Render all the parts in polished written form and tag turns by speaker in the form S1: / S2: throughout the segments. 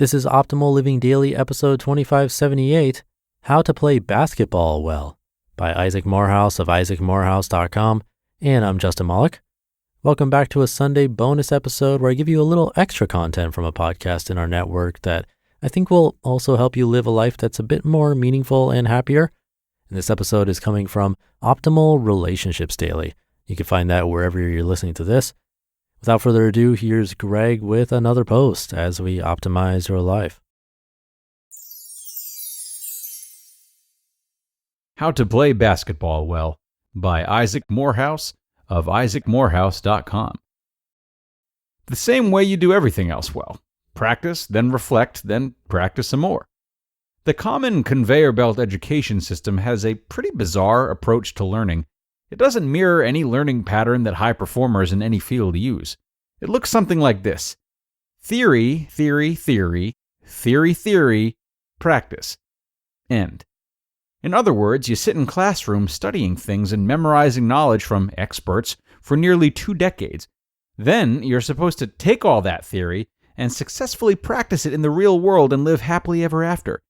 S1: This is Optimal Living Daily, episode 2578, How to Play Basketball Well, by Isaac Morehouse of isaacmorehouse.com, and I'm Justin Malik. Welcome back to a Sunday bonus episode where I give you a little extra content from a podcast in our network that I think will also help you live a life that's a bit more meaningful and happier. And this episode is coming from Optimal Relationships Daily. You can find that wherever you're listening to this. Without further ado, here's Greg with another post as we optimize your life.
S2: How to Play Basketball Well by Isaac Morehouse of isaacmorehouse.com. The same way you do everything else well. Practice, then reflect, then practice some more. The common conveyor belt education system has a pretty bizarre approach to learning. It doesn't mirror any learning pattern that high performers in any field use. It looks something like this. Theory, theory, theory, theory, theory, practice. End. In other words, you sit in classrooms studying things and memorizing knowledge from experts for nearly 2 decades. Then you're supposed to take all that theory and successfully practice it in the real world and live happily ever after.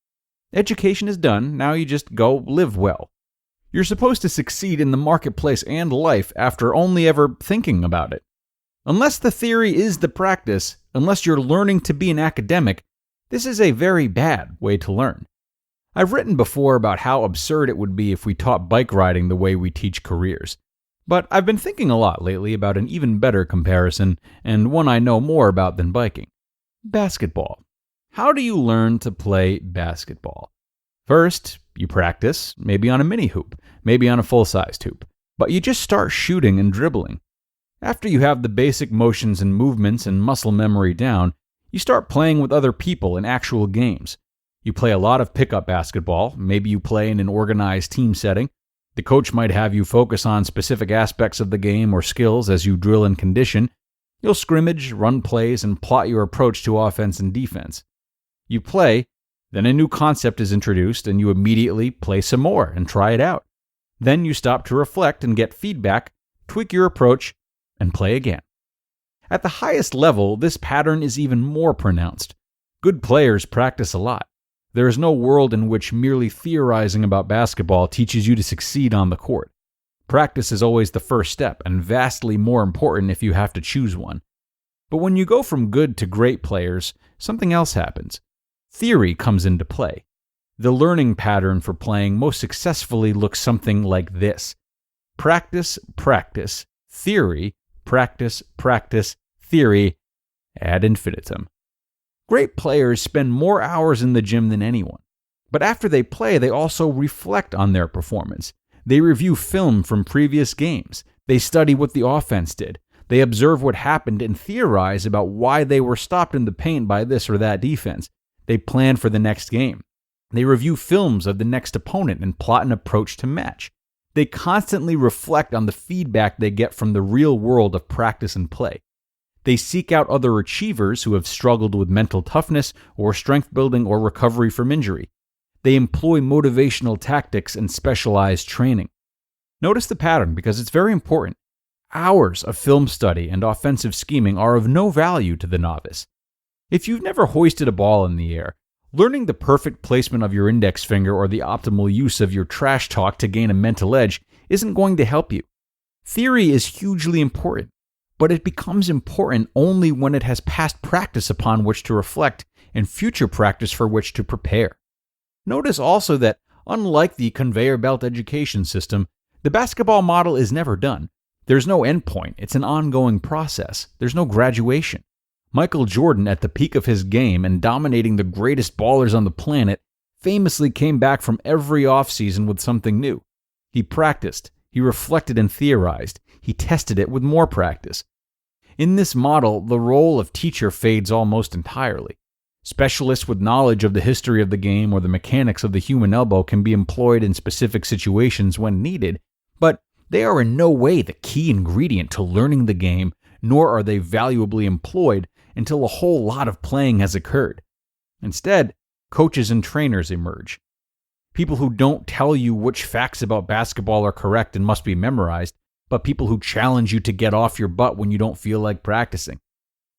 S2: Education is done, now you just go live well. You're supposed to succeed in the marketplace and life after only ever thinking about it. Unless the theory is the practice, unless you're learning to be an academic, this is a very bad way to learn. I've written before about how absurd it would be if we taught bike riding the way we teach careers. But I've been thinking a lot lately about an even better comparison, and one I know more about than biking. Basketball. How do you learn to play basketball? First, you practice, maybe on a mini hoop, maybe on a full-sized hoop, but you just start shooting and dribbling. After you have the basic motions and movements and muscle memory down, you start playing with other people in actual games. You play a lot of pickup basketball, maybe you play in an organized team setting. The coach might have you focus on specific aspects of the game or skills as you drill and condition. You'll scrimmage, run plays, and plot your approach to offense and defense. You play, then a new concept is introduced and you immediately play some more and try it out. Then you stop to reflect and get feedback, tweak your approach, and play again. At the highest level, this pattern is even more pronounced. Good players practice a lot. There is no world in which merely theorizing about basketball teaches you to succeed on the court. Practice is always the first step and vastly more important if you have to choose one. But when you go from good to great players, something else happens. Theory comes into play. The learning pattern for playing most successfully looks something like this. Practice, practice, theory, practice, practice, theory, ad infinitum. Great players spend more hours in the gym than anyone. But after they play, they also reflect on their performance. They review film from previous games. They study what the offense did. They observe what happened and theorize about why they were stopped in the paint by this or that defense. They plan for the next game. They review films of the next opponent and plot an approach to match. They constantly reflect on the feedback they get from the real world of practice and play. They seek out other achievers who have struggled with mental toughness or strength building or recovery from injury. They employ motivational tactics and specialized training. Notice the pattern because it's very important. Hours of film study and offensive scheming are of no value to the novice. If you've never hoisted a ball in the air, learning the perfect placement of your index finger or the optimal use of your trash talk to gain a mental edge isn't going to help you. Theory is hugely important, but it becomes important only when it has past practice upon which to reflect and future practice for which to prepare. Notice also that, unlike the conveyor belt education system, the basketball model is never done. There's no endpoint. It's an ongoing process. There's no graduation. Michael Jordan, at the peak of his game and dominating the greatest ballers on the planet, famously came back from every offseason with something new. He practiced, he reflected and theorized, he tested it with more practice. In this model, the role of teacher fades almost entirely. Specialists with knowledge of the history of the game or the mechanics of the human elbow can be employed in specific situations when needed, but they are in no way the key ingredient to learning the game, nor are they valuably employed until a whole lot of playing has occurred. Instead, coaches and trainers emerge. People who don't tell you which facts about basketball are correct and must be memorized, but people who challenge you to get off your butt when you don't feel like practicing.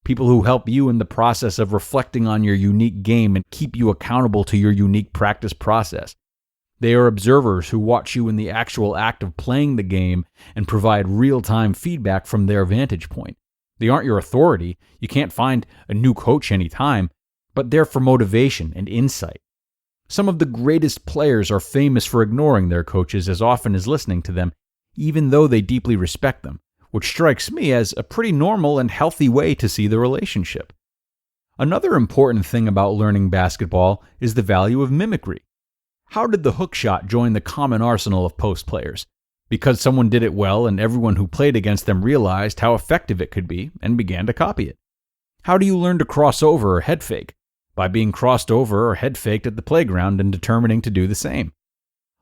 S2: people who help you in the process of reflecting on your unique game and keep you accountable to your unique practice process. They are observers who watch you in the actual act of playing the game and provide real-time feedback from their vantage point. They aren't your authority. You can't find a new coach anytime, but they're for motivation and insight. Some of the greatest players are famous for ignoring their coaches as often as listening to them, even though they deeply respect them, which strikes me as a pretty normal and healthy way to see the relationship. Another important thing about learning basketball is the value of mimicry. How did the hook shot join the common arsenal of post players? Because someone did it well and everyone who played against them realized how effective it could be and began to copy it. How do you learn to cross over or head fake? By being crossed over or head faked at the playground and determining to do the same.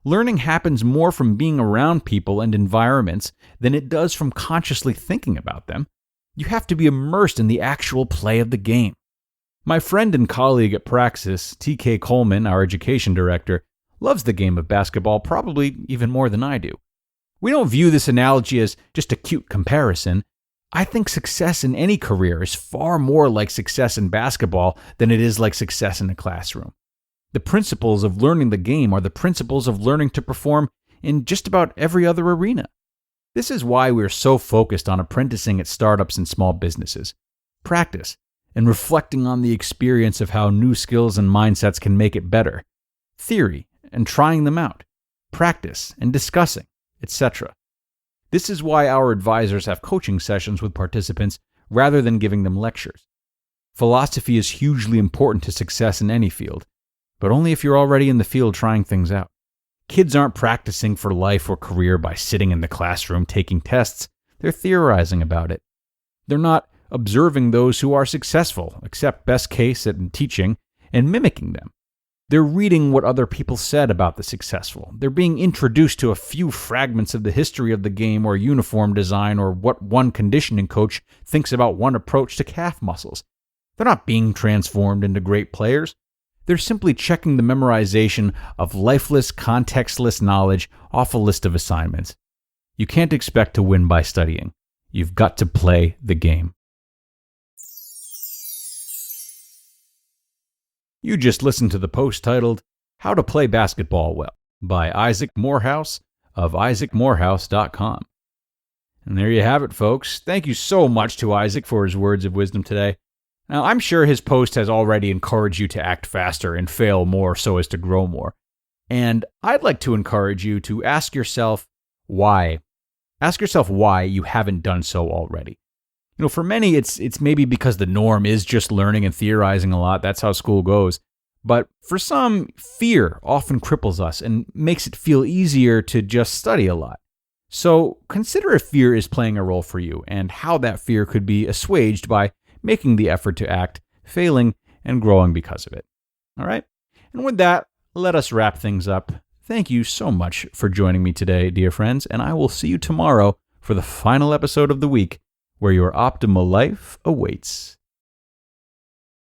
S2: Learning happens more from being around people and environments than it does from consciously thinking about them. You have to be immersed in the actual play of the game. My friend and colleague at Praxis, T.K. Coleman, our education director, loves the game of basketball probably even more than I do. We don't view this analogy as just a cute comparison. I think success in any career is far more like success in basketball than it is like success in a classroom. The principles of learning the game are the principles of learning to perform in just about every other arena. This is why we're so focused on apprenticing at startups and small businesses. Practice and reflecting on the experience of how new skills and mindsets can make it better. Theory and trying them out. Practice and discussing, etc. This is why our advisors have coaching sessions with participants rather than giving them lectures. Philosophy is hugely important to success in any field, but only if you're already in the field trying things out. Kids aren't practicing for life or career by sitting in the classroom taking tests. They're theorizing about it. They're not observing those who are successful, except best case at teaching, and mimicking them. They're reading what other people said about the successful. They're being introduced to a few fragments of the history of the game or uniform design or what one conditioning coach thinks about one approach to calf muscles. They're not being transformed into great players. They're simply checking the memorization of lifeless, contextless knowledge off a list of assignments. You can't expect to win by studying. You've got to play the game. You just listened to the post titled, How to Play Basketball Well by Isaac Morehouse of isaacmorehouse.com. And there you have it, folks. Thank you so much to Isaac for his words of wisdom today. Now, I'm sure his post has already encouraged you to act faster and fail more so as to grow more. And I'd like to encourage you to ask yourself why. Ask yourself why you haven't done so already. You know, for many, it's maybe because the norm is just learning and theorizing a lot. That's how school goes. But for some, fear often cripples us and makes it feel easier to just study a lot. So consider if fear is playing a role for you and how that fear could be assuaged by making the effort to act, failing, and growing because of it. All right? And with that, let us wrap things up. Thank you so much for joining me today, dear friends, and I will see you tomorrow for the final episode of the week, where your optimal life awaits.